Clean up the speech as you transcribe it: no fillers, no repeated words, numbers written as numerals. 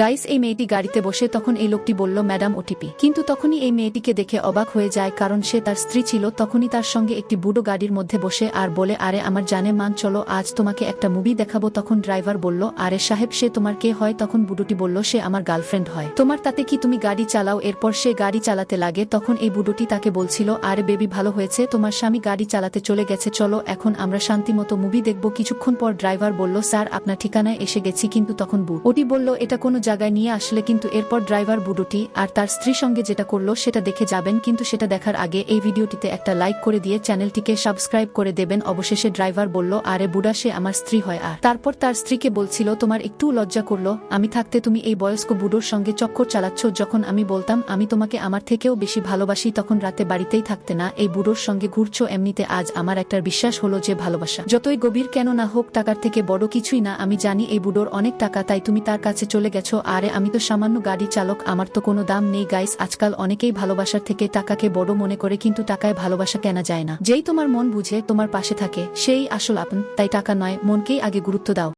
Guys, এই মেয়েটি গাড়িতে বসে তখন এই লোকটি বলল, ম্যাডাম ওটিপি। কিন্তু তখনই এই মেয়েটিকে দেখে অবাক হয়ে যায়, কারণ সে তার স্ত্রী ছিল। তখনই তার সঙ্গে একটি বুড়ো গাড়ির মধ্যে বসে আর বলে, আরে আমার জানে মান, চলো আজ তোমাকে একটা মুভি দেখাবো। তখন ড্রাইভার বলল, আরে সাহেব, সে তোমার কে হয়? তখন বুড়োটি বলল, সে আমার গার্লফ্রেন্ড হয়। তোমার তাতে কি, তুমি গাড়ি চালাও। এরপর সে গাড়ি চালাতে লাগে। তখন এই বুড়োটি তাকে বলছিল, আরে বেবি, ভালো হয়েছে তোমার স্বামী গাড়ি চালাতে চলে গেছে, চলো এখন আমরা শান্তিমতো মুভি দেখব। কিছুক্ষণ পর ড্রাইভার বলল, স্যার আপনার ঠিকানায় এসে গেছি। কিন্তু তখন বুড়োটি বলল, এটা কোনো জায়গায় নিয়ে আসলে। কিন্তু এরপর ড্রাইভার বুড়োটি আর তার স্ত্রীর সঙ্গে যেটা করলো সেটা দেখে যাবেন। কিন্তু সেটা দেখার আগে এই ভিডিওটিতে একটা লাইক করে দিয়ে চ্যানেলটিকে সাবস্ক্রাইব করে দেবেন। অবশেষে ড্রাইভার বলল, আরে বুড়া, সে আমার স্ত্রী হয়। আর তারপর তার স্ত্রীকে বলছিল, তোমার একটু লজ্জা করলো? আমি থাকতে তুমি এই বয়স্ক বুড়োর সঙ্গে চক্কর চালাচ্ছ। যখন আমি বলতাম আমি তোমাকে আমার থেকেও বেশি ভালোবাসি, তখন রাতে বাড়িতেই থাকতে না, এই বুড়োর সঙ্গে ঘুরছো। এমনিতে আজ আমার একটা বিশ্বাস হলো যে ভালোবাসা যতই গভীর কেন না হোক, টাকার থেকে বড় কিছুই না। আমি জানি এই বুড়োর অনেক টাকা, তাই তুমি তার কাছে চলে গেছো। আরে আমি তো সামান্য গাড়ি চালক, আমার তো কোনো দাম নেই। গাইস, আজকাল অনেকেই ভালোবাসার থেকে টাকাকে বড় মনে করে, কিন্তু টাকায় ভালোবাসা কেনা যায় না। যেই তোমার মন বুঝে তোমার পাশে থাকে সেই আসল আপন। তাই টাকা নয়, মনকেই আগে গুরুত্ব দাও।